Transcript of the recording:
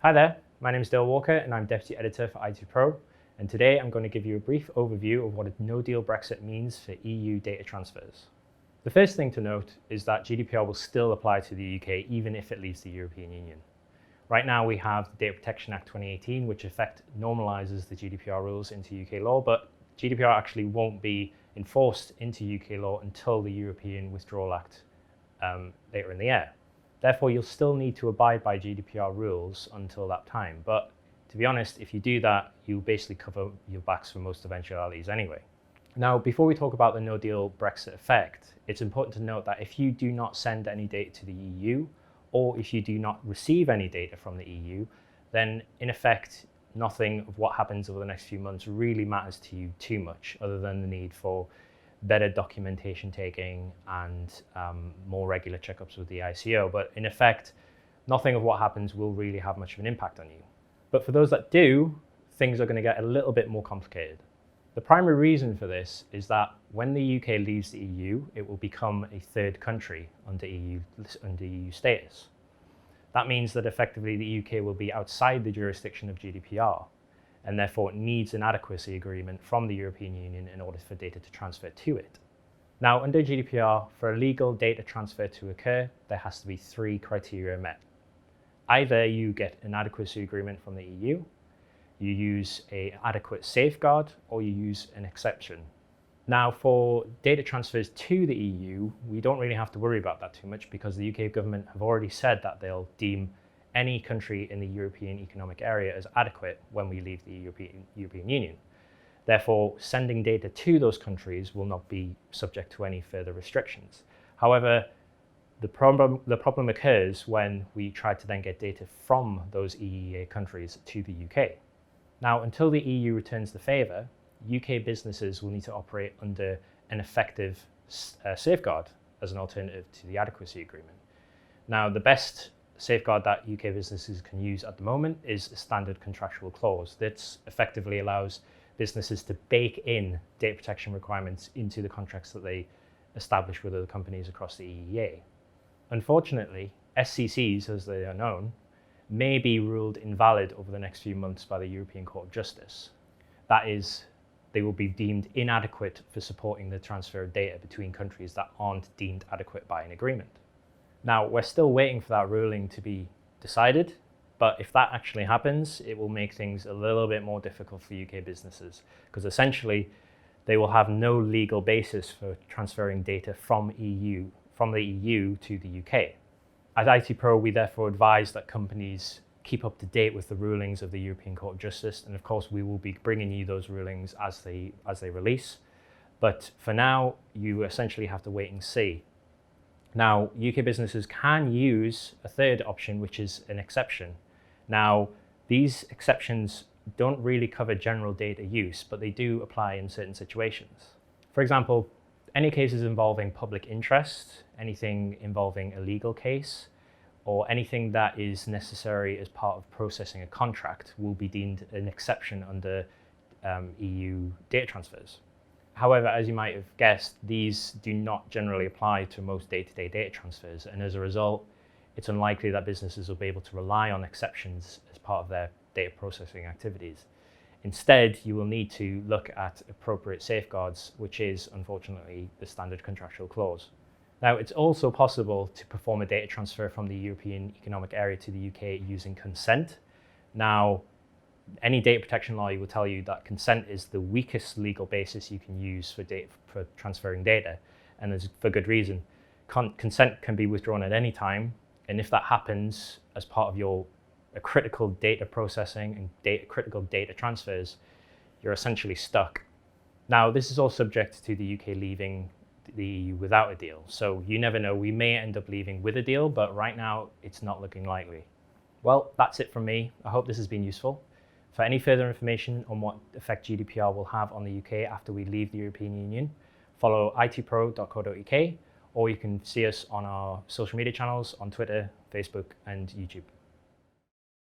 Hi there, my name is Dale Walker and I'm Deputy Editor for IT Pro, and today I'm going to give you a brief overview of what a no-deal Brexit means for EU data transfers. The first thing to note is that GDPR will still apply to the UK even if it leaves the European Union. Right now we have the Data Protection Act 2018, which in effect normalises the GDPR rules into UK law, but GDPR actually won't be enforced into UK law until the European Withdrawal Act later in the year. Therefore, you'll still need to abide by GDPR rules until that time. But to be honest, if you do that, you'll basically cover your backs for most eventualities anyway. Now, before we talk about the no-deal Brexit effect, it's important to note that if you do not send any data to the EU, or if you do not receive any data from the EU, then in effect, nothing of what happens over the next few months really matters to you too much, other than the need for better documentation taking and more regular checkups with the ICO. But in effect, nothing of what happens will really have much of an impact on you. But for those that do, things are going to get a little bit more complicated. The primary reason for this is that when the UK leaves the EU, it will become a third country under EU status. That means that effectively the UK will be outside the jurisdiction of GDPR, and therefore it needs an adequacy agreement from the European Union in order for data to transfer to it. Now, under GDPR, for a legal data transfer to occur, there has to be 3 criteria met. Either you get an adequacy agreement from the EU, you use an adequate safeguard, or you use an exception. Now, for data transfers to the EU, we don't really have to worry about that too much because the UK government have already said that they'll deem any country in the European Economic Area as adequate when we leave the European Union. Therefore, sending data to those countries will not be subject to any further restrictions. However, the problem occurs when we try to then get data from those EEA countries to the UK. Now, until the EU returns the favour, UK businesses will need to operate under an effective safeguard as an alternative to the adequacy agreement. Now, the best safeguard that UK businesses can use at the moment is a standard contractual clause that effectively allows businesses to bake in data protection requirements into the contracts that they establish with other companies across the EEA. Unfortunately, SCCs, as they are known, may be ruled invalid over the next few months by the European Court of Justice. That is, they will be deemed inadequate for supporting the transfer of data between countries that aren't deemed adequate by an agreement. Now, we're still waiting for that ruling to be decided, but if that actually happens, it will make things a little bit more difficult for UK businesses, because essentially they will have no legal basis for transferring data from the EU to the UK. At IT Pro, we therefore advise that companies keep up to date with the rulings of the European Court of Justice, and of course we will be bringing you those rulings as they release. But for now, you essentially have to wait and see. Now, UK businesses can use a third option, which is an exception. Now, these exceptions don't really cover general data use, but they do apply in certain situations. For example, any cases involving public interest, anything involving a legal case, or anything that is necessary as part of processing a contract will be deemed an exception under EU data transfers. However, as you might have guessed, these do not generally apply to most day-to-day data transfers, and as a result, it's unlikely that businesses will be able to rely on exceptions as part of their data processing activities. Instead, you will need to look at appropriate safeguards, which is, unfortunately, the standard contractual clause. Now, it's also possible to perform a data transfer from the European Economic Area to the UK using consent. Now, any data protection lawyer will tell you that consent is the weakest legal basis you can use for transferring data, and there's for good reason. Consent can be withdrawn at any time, and if that happens as part of your critical data processing and critical data transfers, you're essentially stuck. Now, this is all subject to the UK leaving the EU without a deal, so you never know, we may end up leaving with a deal, but right now it's not looking likely. Well, that's it from me. I hope this has been useful. For any further information on what effect GDPR will have on the UK after we leave the European Union, follow itpro.co.uk, or you can see us on our social media channels on Twitter, Facebook, and YouTube.